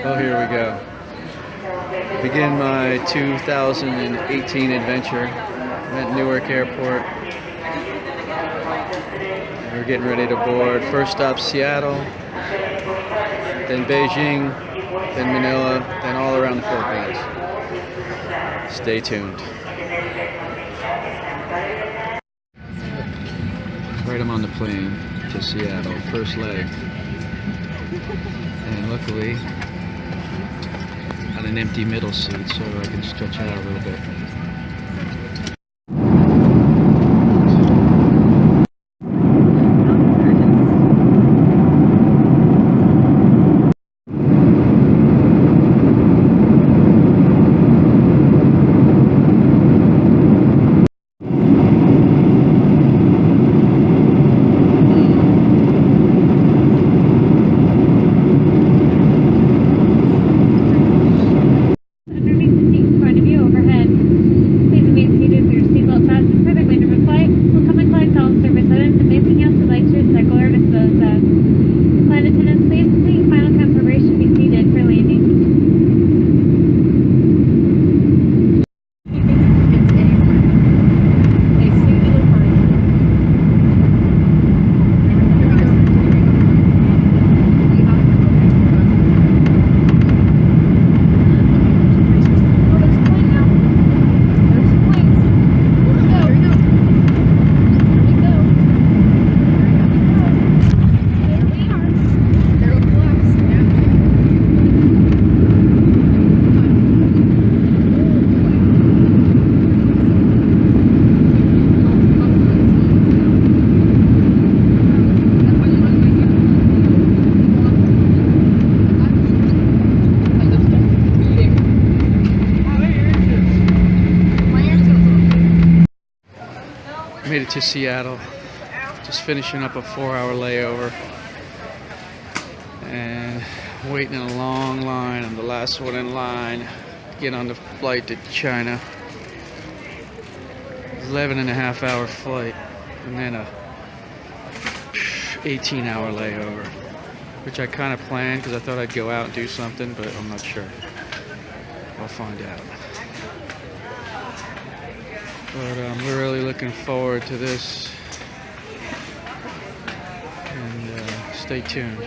Oh, here we go. Begin my 2018 adventure at Newark Airport. We're getting ready to board. First stop Seattle, then Beijing, then Manila, then all around the Philippines. Stay tuned. Right, I'm on the plane to Seattle, first leg. And luckily, on an empty middle seat, so I can stretch out a little bit. Made it to Seattle, just finishing up a 4-hour layover and waiting in a long line. I'm the last one in line to get on the flight to China. 11.5-hour flight and then a 18-hour layover, which I kind of planned because I thought I'd go out and do something, but I'm not sure. I'll find out. But I'm really looking forward to this, and stay tuned.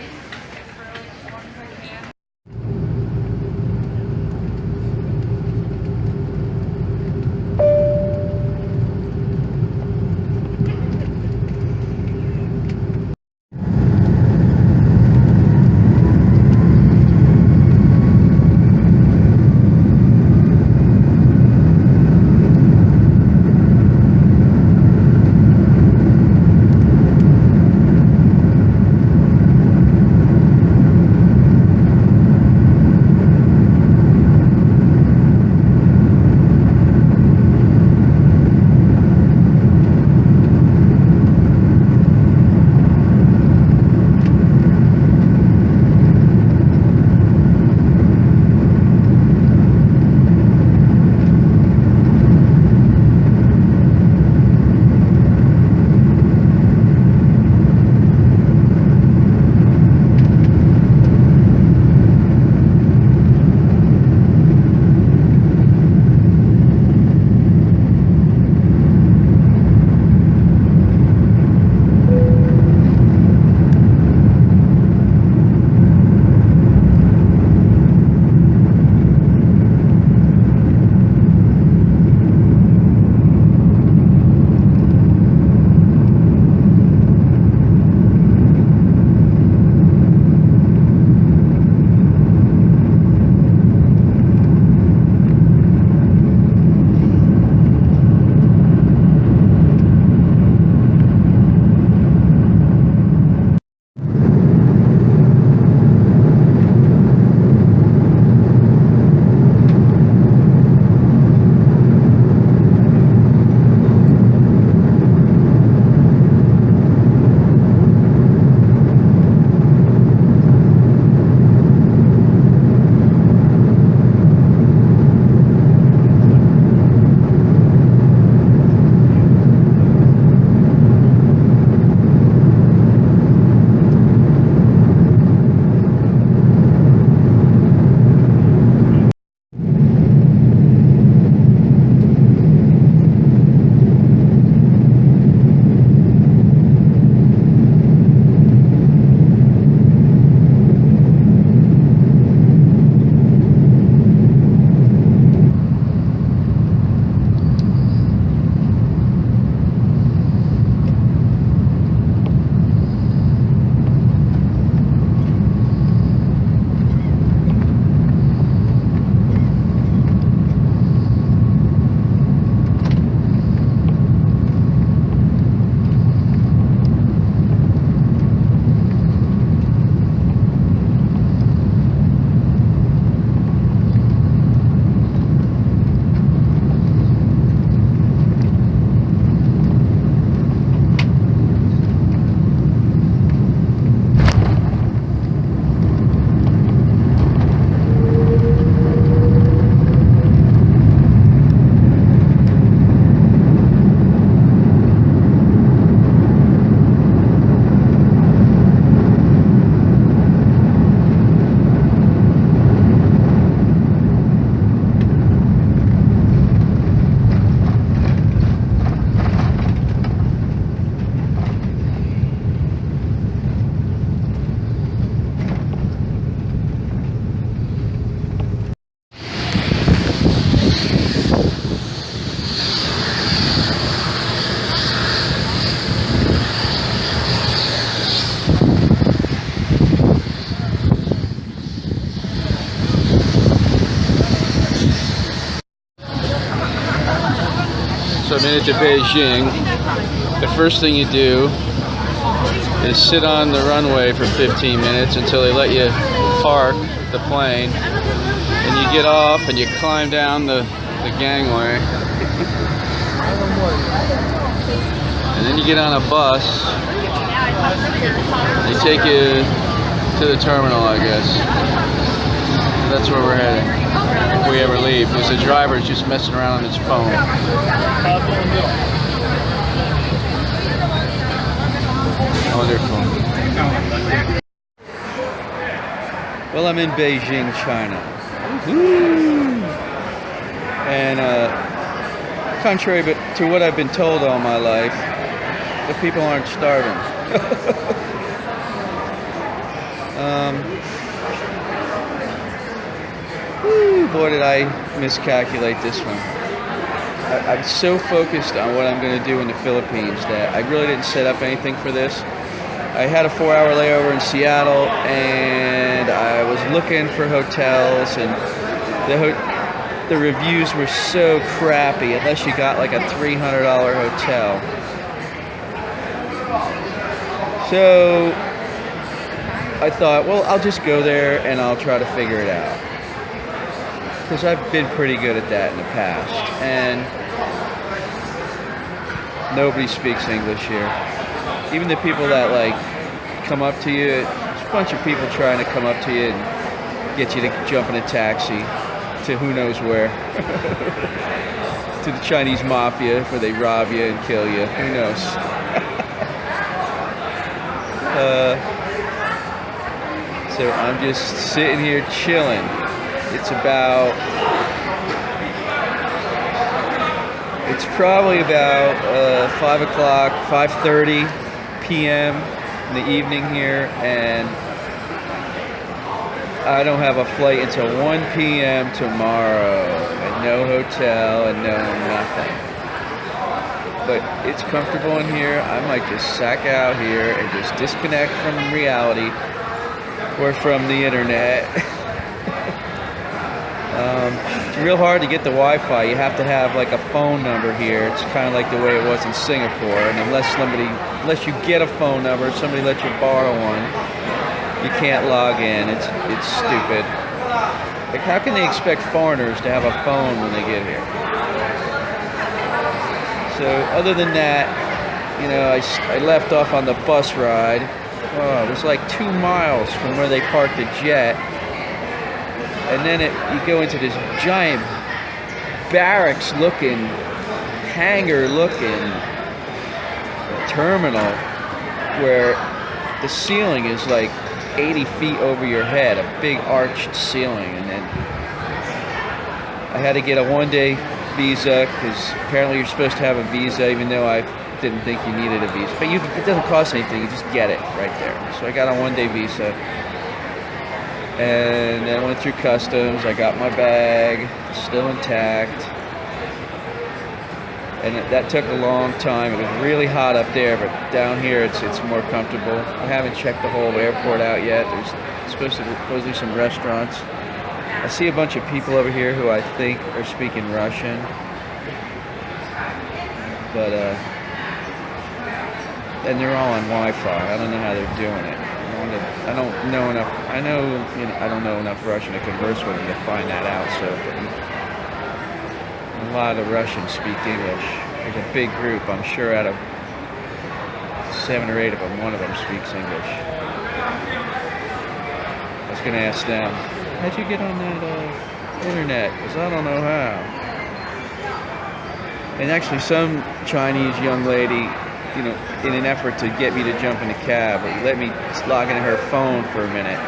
a minute to Beijing. The first thing you do is sit on the runway for 15 minutes until they let you park the plane. And you get off and you climb down the gangway. And then you get on a bus. They take you to the terminal, I guess. That's where we're heading, if we ever leave, because the driver's just messing around on his phone. Wonderful. Well, I'm in Beijing, China. Woo! And contrary to what I've been told all my life, the people aren't starving. Boy, did I miscalculate this one. I'm so focused on what I'm going to do in the Philippines that I really didn't set up anything for this. I had a 4-hour layover in Seattle, and I was looking for hotels, and the reviews were so crappy unless you got like a $300 hotel. So I thought, well, I'll just go there and I'll try to figure it out, because I've been pretty good at that in the past, and nobody speaks English here. Even the people that like come up to you, there's a bunch of people trying to come up to you and get you to jump in a taxi to who knows where. To the Chinese mafia, where they rob you and kill you. Who knows? So I'm just sitting here chilling. It's probably about 5 o'clock, 5:30 p.m. in the evening here, and I don't have a flight until 1 p.m. tomorrow, and no hotel and no nothing. But it's comfortable in here. I might just sack out here and just disconnect from reality or from the internet. It's real hard to get the Wi-Fi. You have to have like a phone number here. It's kind of like the way it was in Singapore. And unless you get a phone number, somebody lets you borrow one, you can't log in. It's stupid. Like, how can they expect foreigners to have a phone when they get here? So other than that, you know, I left off on the bus ride. Oh, it was like 2 miles from where they parked the jet. And then you go into this giant barracks-looking, hangar-looking terminal where the ceiling is like 80 feet over your head, a big arched ceiling. And then I had to get a one-day visa, because apparently you're supposed to have a visa, even though I didn't think you needed a visa. But it doesn't cost anything, you just get it right there. So I got a one-day visa. And then I went through customs. I got my bag, still intact. And that took a long time. It was really hot up there, but down here it's more comfortable. I haven't checked the whole airport out yet. There's supposedly some restaurants. I see a bunch of people over here who I think are speaking Russian. But, and they're all on Wi-Fi. I don't know how they're doing it. I don't know enough. I don't know enough Russian to converse with them to find that out. So a lot of Russians speak English. There's a big group. I'm sure out of 7 or 8 of them, one of them speaks English. I was gonna ask them, how'd you get on that internet? Because I don't know how. And actually, some Chinese young lady, you know, in an effort to get me to jump in a cab, let me log into her phone for a minute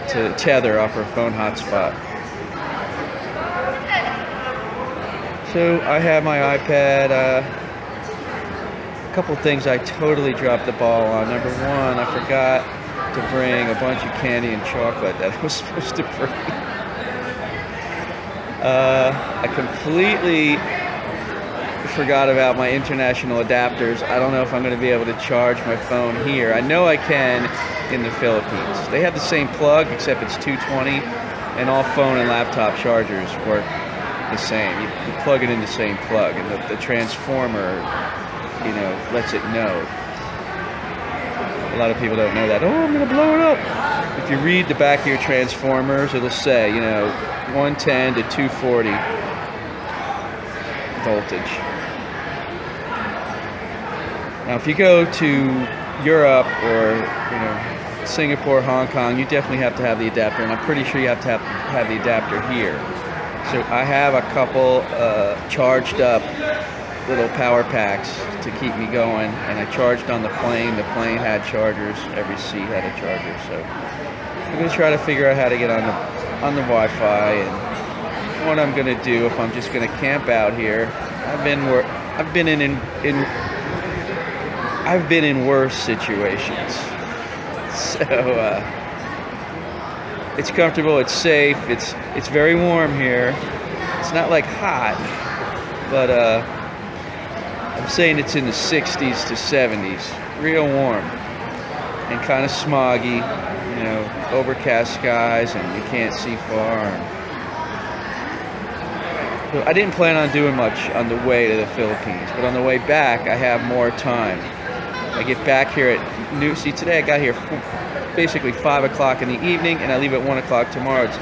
to tether off her phone hotspot. So I have my iPad. A couple things I totally dropped the ball on. Number one, I forgot to bring a bunch of candy and chocolate that I was supposed to bring. I completely forgot about my international adapters. I don't know if I'm going to be able to charge my phone here. I know I can in the Philippines. They have the same plug, except it's 220, and all phone and laptop chargers work the same. You plug it in the same plug, and the transformer, you know, lets it know. A lot of people don't know that. Oh, I'm gonna blow it up. If you read the back of your transformers, it'll say, you know, 110 to 240 voltage. Now, if you go to Europe or, you know, Singapore, Hong Kong, you definitely have to have the adapter, and I'm pretty sure you have to have the adapter here. So I have a couple charged up little power packs to keep me going, and I charged on the plane. The plane had chargers. Every seat had a charger. So I'm going to try to figure out how to get on the Wi-Fi, and what I'm going to do if I'm just going to camp out here. I've been in worse situations. So it's comfortable, it's safe, it's very warm here. It's not like hot, but I'm saying it's in the 60s to 70s, real warm, and kind of smoggy, you know, overcast skies, and you can't see far. So I didn't plan on doing much on the way to the Philippines, but on the way back I have more time. I get back here at noon. See, today I got here basically 5 o'clock in the evening, and I leave at 1 o'clock tomorrow. It's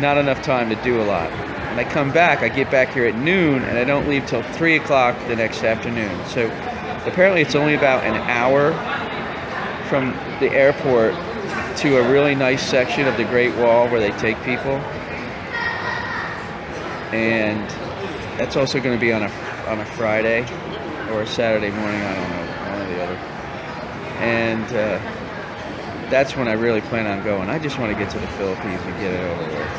not enough time to do a lot. When I come back, I get back here at noon, and I don't leave till 3 o'clock the next afternoon. So apparently it's only about an hour from the airport to a really nice section of the Great Wall where they take people. And that's also going to be on a Friday or a Saturday morning, I don't know. And that's when I really plan on going. I just want to get to the Philippines and get it over with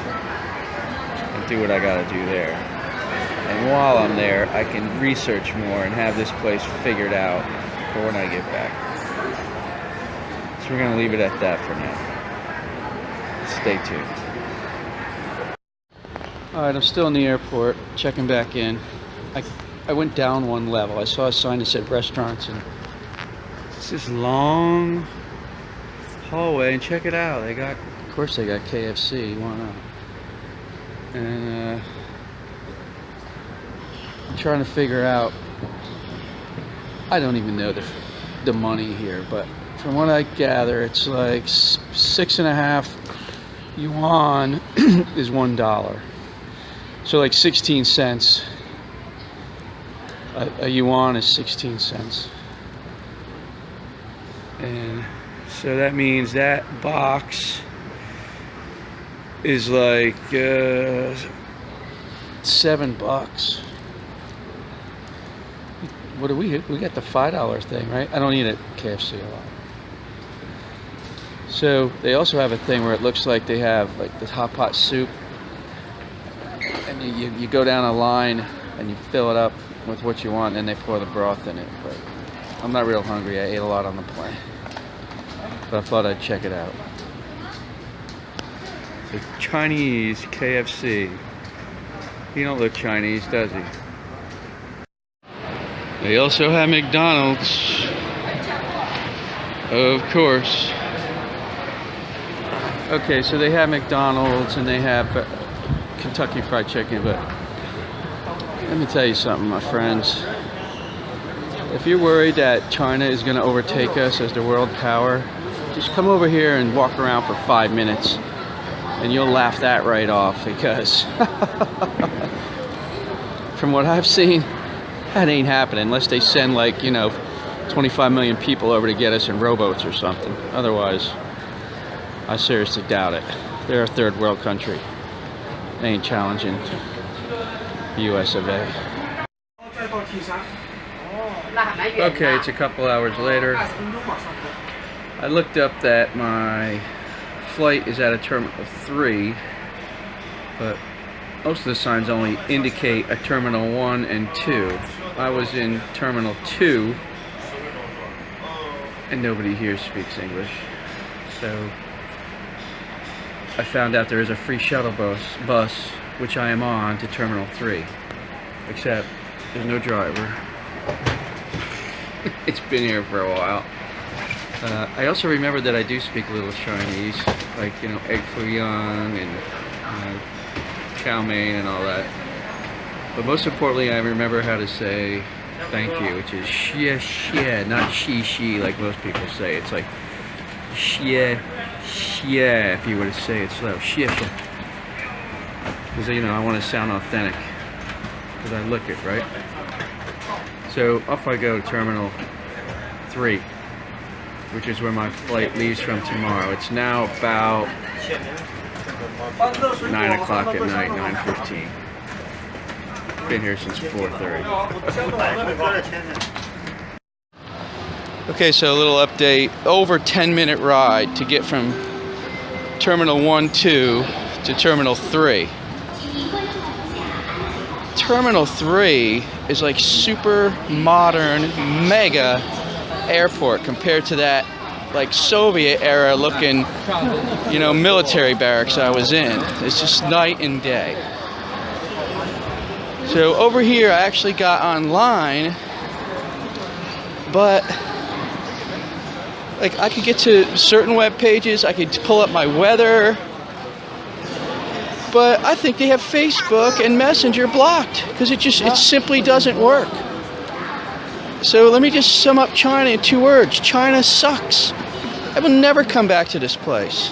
and do what I got to do there. And while I'm there, I can research more and have this place figured out for when I get back. So we're going to leave it at that for now. Stay tuned. Alright, I'm still in the airport, checking back in. I went down one level. I saw a sign that said restaurants, and it's this long hallway, and check it out. Of course they got KFC, why not? And I'm trying to figure out, I don't even know the money here, but from what I gather, it's like 6.5 yuan is $1. So like 16 cents. A yuan is 16 cents. And so that means that box is like $7. What do we got the $5 thing, right? I don't eat at KFC a lot. So they also have a thing where it looks like they have like this hot pot soup, and you go down a line and you fill it up with what you want, and they pour the broth in it. But I'm not real hungry. I ate a lot on the plane, but I thought I'd check it out. The Chinese KFC. He don't look Chinese, does he? They also have McDonald's, of course. Okay, so they have McDonald's and they have Kentucky Fried Chicken, but let me tell you something, my friends. If you're worried that China is going to overtake us as the world power, just come over here and walk around for 5 minutes, and you'll laugh that right off, because from what I've seen, that ain't happening unless they send, like, 25 million people over to get us in rowboats or something. Otherwise, I seriously doubt it. They're a third world country. They ain't challenging the US of A. Okay, it's a couple hours later. I looked up that my flight is at a Terminal 3, but most of the signs only indicate a Terminal 1 and 2. I was in Terminal 2, and nobody here speaks English. So I found out there is a free shuttle bus, which I am on, to Terminal 3. Except there's no driver. It's been here for a while. I also remember that I do speak a little Chinese, like, egg foo young and chow mein and all that. But most importantly, I remember how to say thank you, which is xie xie, not she like most people say. It's like xie xie if you were to say it slow. Xie xie. Because, you know, I want to sound authentic. Because I look it, right? So off I go to Terminal 3, which is where my flight leaves from tomorrow. It's now about 9 o'clock at night, 9:15. Been here since 4:30. Okay, so a little update. Over 10-minute ride to get from Terminal 1, 2 to Terminal 3. Terminal 3 is like super modern, mega airport compared to that like Soviet era looking, you know, military barracks I was in. It's just night and day. So over here I actually got online, but like I could get to certain web pages, I could pull up my weather, but I think they have Facebook and Messenger blocked because it simply doesn't work. So let me just sum up China in 2 words. China sucks. I will never come back to this place.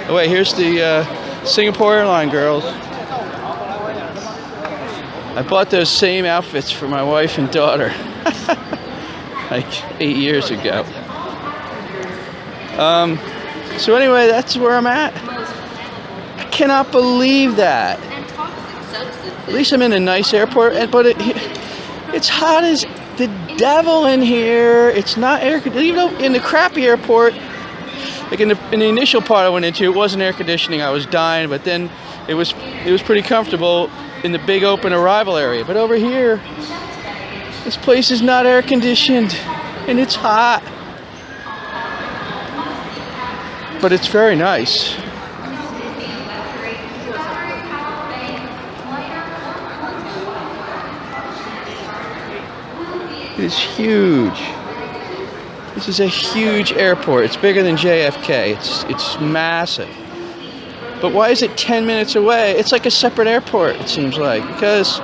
Oh wait, here's the Singapore Airline girls. I bought those same outfits for my wife and daughter like 8 years ago. So anyway, that's where I'm at. I cannot believe that. At least I'm in a nice airport, but it's hot as the devil in here. It's not air conditioned. Even though in the crappy airport, like in the initial part I went into, it wasn't air conditioning. I was dying, but then it was pretty comfortable in the big open arrival area. But over here, this place is not air conditioned, and it's hot. But it's very nice. It's huge. This is a huge airport. It's bigger than JFK. It's massive. But why is it 10 minutes away? It's like a separate airport, it seems like, because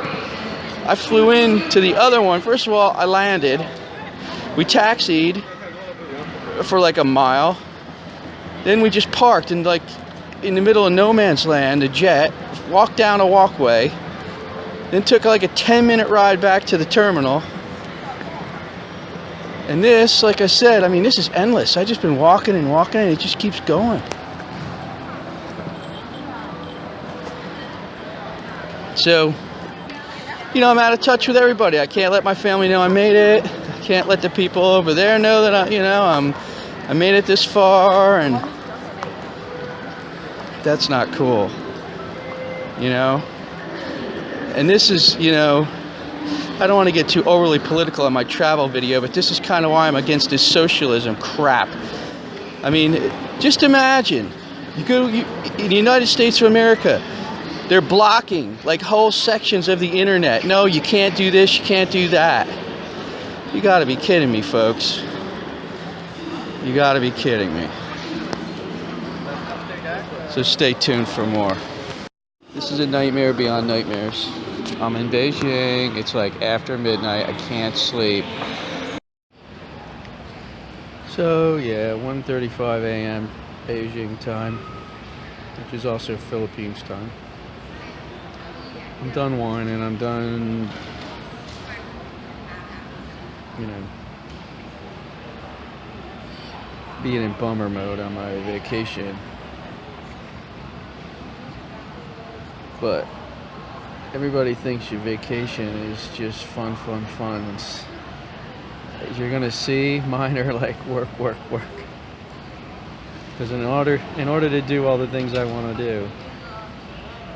I flew in to the other one. First of all, I landed. We taxied for like a mile. Then we just parked in like in the middle of no man's land, a jet, walked down a walkway, then took like a 10-minute ride back to the terminal. And this, like I said, I mean, this is endless. I've just been walking and walking, and it just keeps going. So, you know, I'm out of touch with everybody. I can't let my family know I made it. I can't let the people over there know that I made it this far, and that's not cool, you know. And this is, you know, I don't want to get too overly political on my travel video, but this is kind of why I'm against this socialism crap. I mean, just imagine, you go in the United States of America, they're blocking like whole sections of the internet. No, you can't do this, you can't do that. You gotta be kidding me, folks. You gotta be kidding me. So stay tuned for more. This is a nightmare beyond nightmares. I'm in Beijing. It's like after midnight. I can't sleep. So yeah, 1:35 a.m. Beijing time, which is also Philippines time. I'm done whining. I'm done, you know, being in bummer mode on my vacation. But everybody thinks your vacation is just fun. As you're gonna see, mine are like work. Because in order to do all the things I want to do,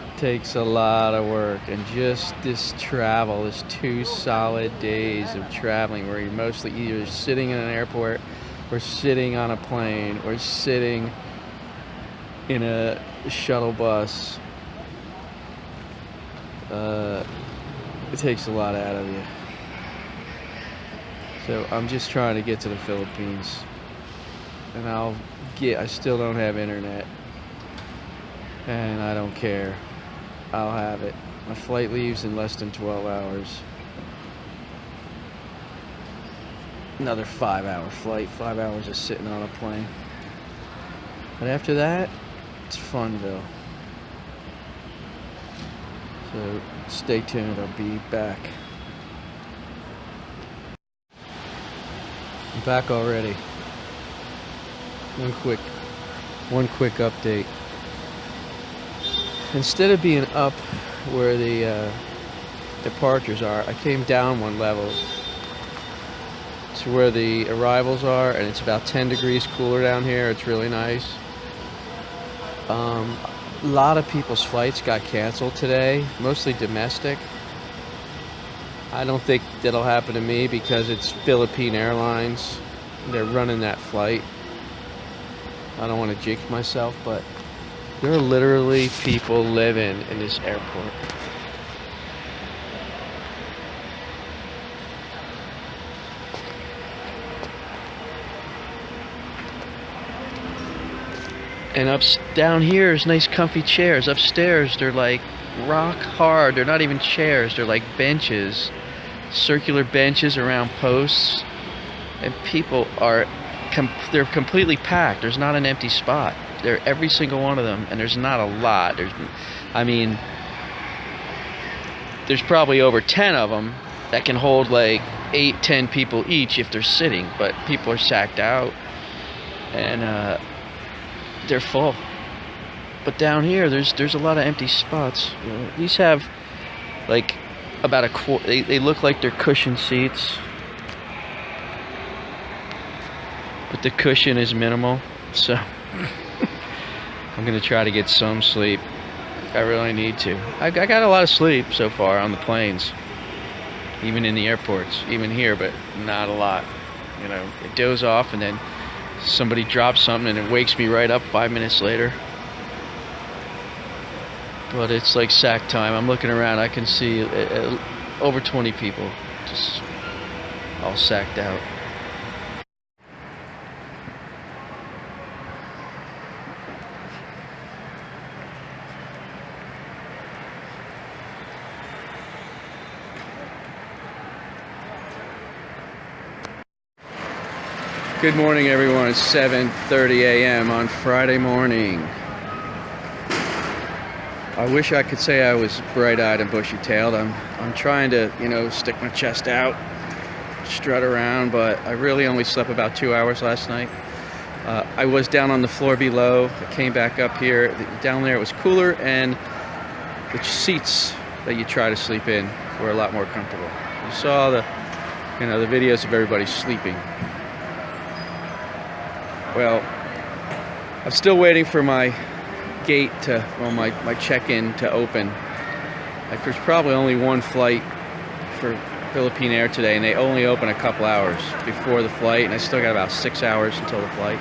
it takes a lot of work. And just this travel, this 2 solid days of traveling, where you're mostly either sitting in an airport, or sitting on a plane, or sitting in a shuttle bus. It takes a lot out of you. So I'm just trying to get to the Philippines, and I still don't have internet, and I don't care. I'll have it. My flight leaves in less than 12 hours. Another 5-hour flight, 5 hours of sitting on a plane. But after that, it's Funville. So stay tuned, I'll be back. I'm back already. One quick update. Instead of being up where the departures are, I came down one level to where the arrivals are, and it's about 10 degrees cooler down here. It's really nice. A lot of people's flights got canceled today, mostly domestic. I don't think that'll happen to me because it's Philippine Airlines. They're running that flight. I don't want to jinx myself, but there are literally people living in this airport. And down here is nice comfy chairs. Upstairs they're like rock hard. They're not even chairs, they're like benches. Circular benches around posts. And people are they're completely packed. There's not an empty spot. They're every single one of them, and there's not a lot. There's probably over 10 of them that can hold like 8-10 people each if they're sitting, but people are sacked out and they're full. But down here there's a lot of empty spots. You know, these have like about a quarter. They look like they're cushion seats, but the cushion is minimal, so I'm gonna try to get some sleep. I really need to. I got a lot of sleep so far on the planes, even in the airports, even here, but not a lot. You know, it doze off and then somebody drops something and it wakes me right up 5 minutes later. But it's like sack time. I'm looking around, I can see over 20 people just all sacked out. Good morning, everyone. It's 7:30 a.m. on Friday morning. I wish I could say I was bright-eyed and bushy-tailed. I'm trying to, stick my chest out, strut around, but I really only slept about 2 hours last night. I was down on the floor below. I came back up here. Down there it was cooler, and the seats that you try to sleep in were a lot more comfortable. You saw the videos of everybody sleeping. Well, I'm still waiting for my gate my check-in to open. Like, there's probably only one flight for Philippine Air today, and they only open a couple hours before the flight, and I still got about 6 hours until the flight.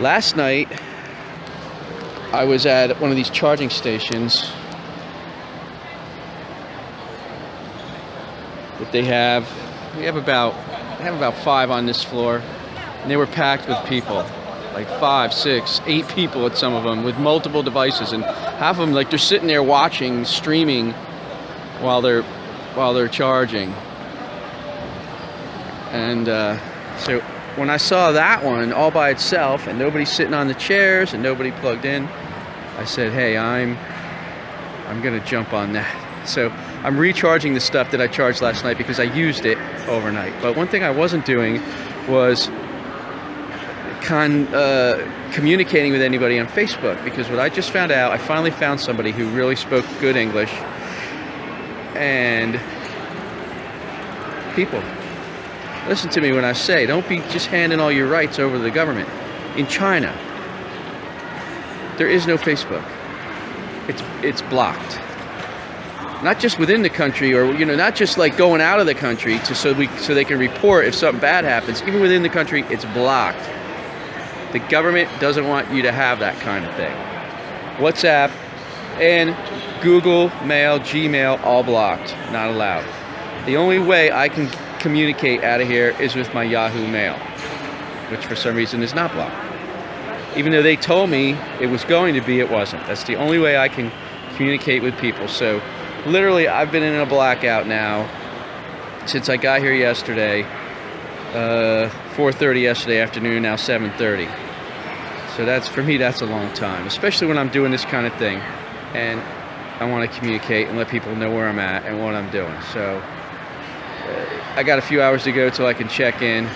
Last night, I was at one of these charging stations that they have. We have about 5 on this floor, and they were packed with people, like 5, 6, 8 people at some of them with multiple devices, and half of them like they're sitting there watching, streaming while they're charging. And so when I saw that one all by itself and nobody sitting on the chairs and nobody plugged in, I said, hey, I'm gonna jump on that. So I'm recharging the stuff that I charged last night because I used it overnight. But one thing I wasn't doing was communicating with anybody on Facebook, because what I just found out, I finally found somebody who really spoke good English. And people, listen to me when I say, don't be just handing all your rights over to the government. In China, there is no Facebook. It's blocked. Not just within the country, or not just like going out of the country so they can report if something bad happens. Even within the country, it's blocked. The government doesn't want you to have that kind of thing. WhatsApp and Google Mail, Gmail, all blocked, not allowed. The only way I can communicate out of here is with my Yahoo Mail, which for some reason is not blocked. Even though they told me it was going to be, it wasn't. That's the only way I can communicate with people. So literally I've been in a blackout now since I got here yesterday, 4:30 yesterday afternoon, now 7:30. So that's, for me, that's a long time, especially when I'm doing this kind of thing and I want to communicate and let people know where I'm at and what I'm doing. So I got a few hours to go till I can check in.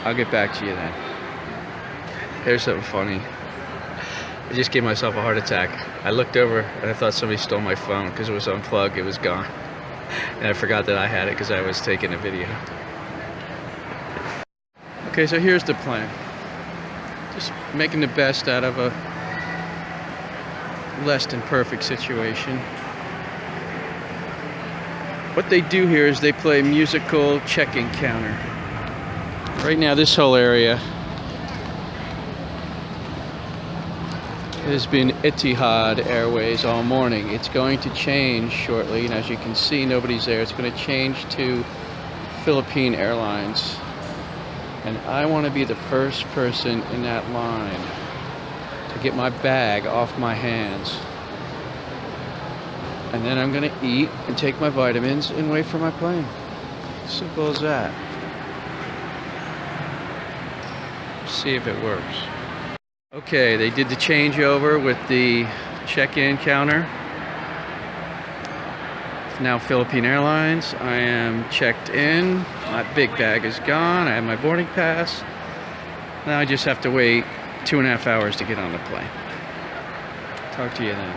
I'll get back to you then. Here's something funny. I just gave myself a heart attack. I looked over and I thought somebody stole my phone because it was unplugged, it was gone. And I forgot that I had it because I was taking a video. Okay, so here's the plan. Just making the best out of a less than perfect situation. What they do here is they play musical check-in counter. Right now this whole area has been Etihad Airways all morning. It's going to change shortly, and as you can see, nobody's there. It's going to change to Philippine Airlines. And I want to be the first person in that line to get my bag off my hands. And then I'm going to eat and take my vitamins and wait for my plane. Simple as that. See if it works. Okay, they did the changeover with the check-in counter. It's now Philippine Airlines. I am checked in. My big bag is gone. I have my boarding pass. Now I just have to wait 2.5 hours to get on the plane. Talk to you then.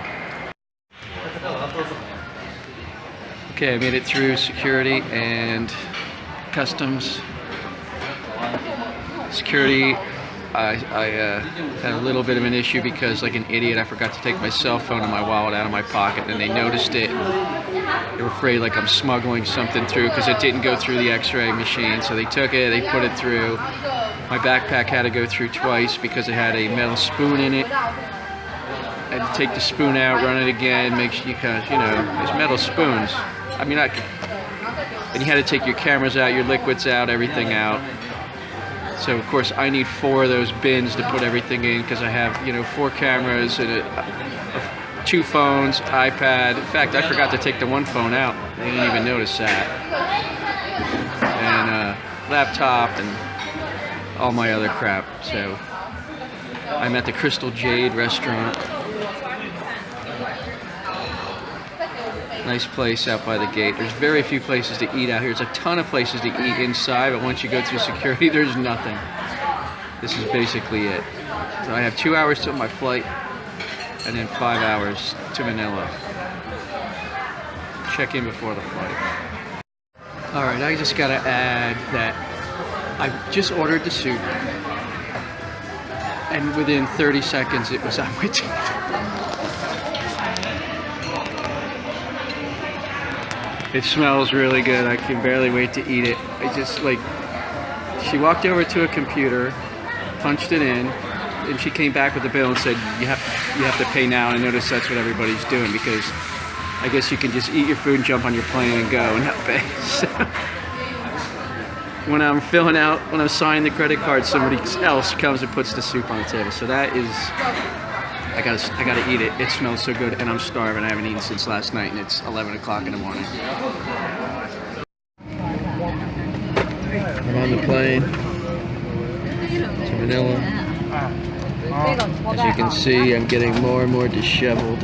Okay, I made it through security and customs. Security, I had a little bit of an issue because, like an idiot, I forgot to take my cell phone and my wallet out of my pocket, and they noticed it. They were afraid like I'm smuggling something through because it didn't go through the x-ray machine. So they took it, they put it through. My backpack had to go through twice because it had a metal spoon in it. I had to take the spoon out, run it again, make sure, because, you know, there's metal spoons. I mean, and you had to take your cameras out, your liquids out, everything out. So of course I need 4 of those bins to put everything in because I have, you know, 4 cameras and 2 phones, iPad. In fact, I forgot to take the one phone out. They didn't even notice that. And laptop and all my other crap. So I'm at the Crystal Jade restaurant. Nice place out by the gate. There's very few places to eat out here. There's a ton of places to eat inside, but once you go through security, there's nothing. This is basically it. So I have 2 hours till my flight, and then 5 hours to Manila. Check in before the flight. Alright, I just gotta add that I just ordered the soup, and within 30 seconds it was on my table. It smells really good. I can barely wait to eat it. I just, like, she walked over to a computer, punched it in, and she came back with the bill and said, you have to pay now. And I noticed that's what everybody's doing because I guess you can just eat your food and jump on your plane and go and not pay. So when I'm signing the credit card, somebody else comes and puts the soup on the table. So that is, I gotta eat it. It smells so good, and I'm starving. I haven't eaten since last night, and it's 11 o'clock in the morning. I'm on the plane to Manila. As you can see, I'm getting more and more disheveled.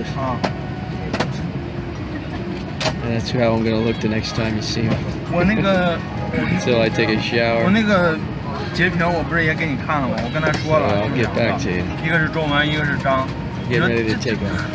And that's how I'm gonna look the next time you see me. Until I take a shower. So I'll get back to you. Get ready to take off.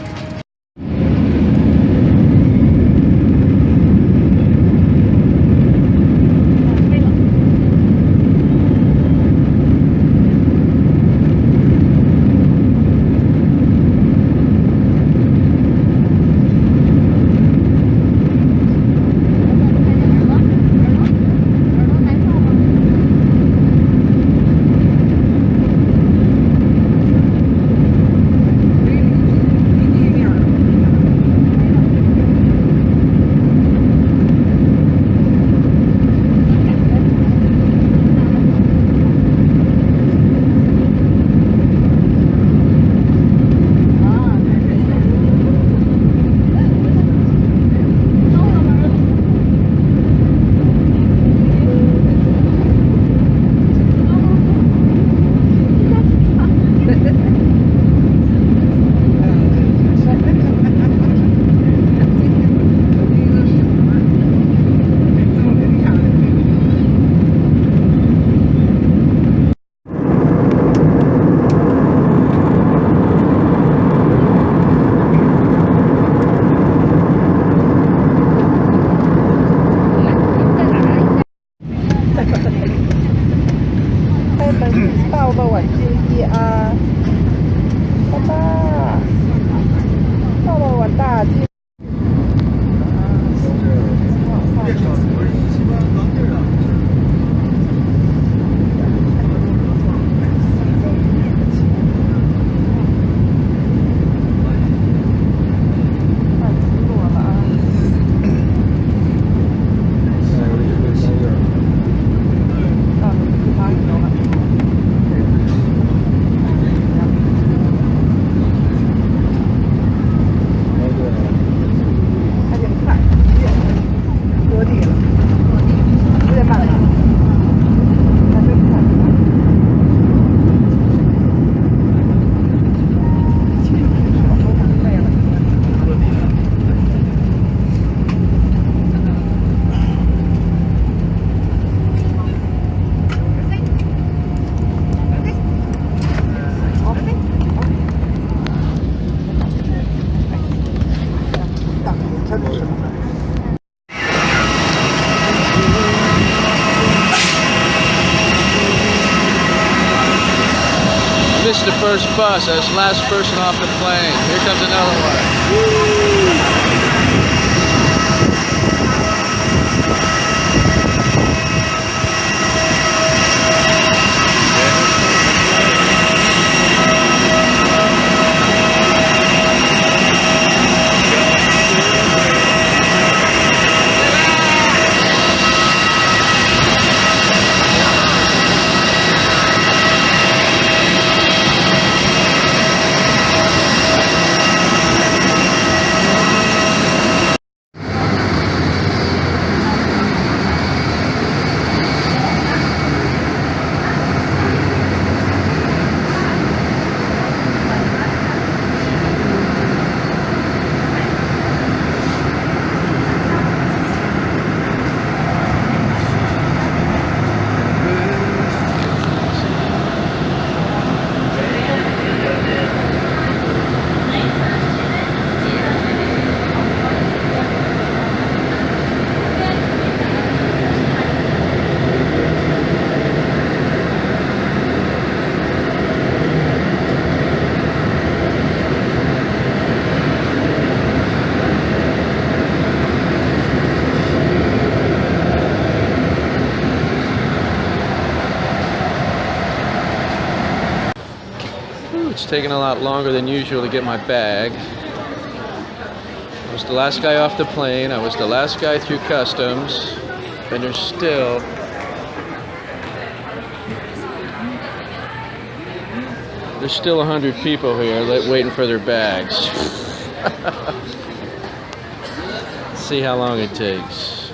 missed the first bus. I was the last person off the plane. Here comes another one. It's taking a lot longer than usual to get my bag. I was the last guy off the plane. I was the last guy through customs. And there's still there's still 100 people here waiting for their bags. See how long it takes.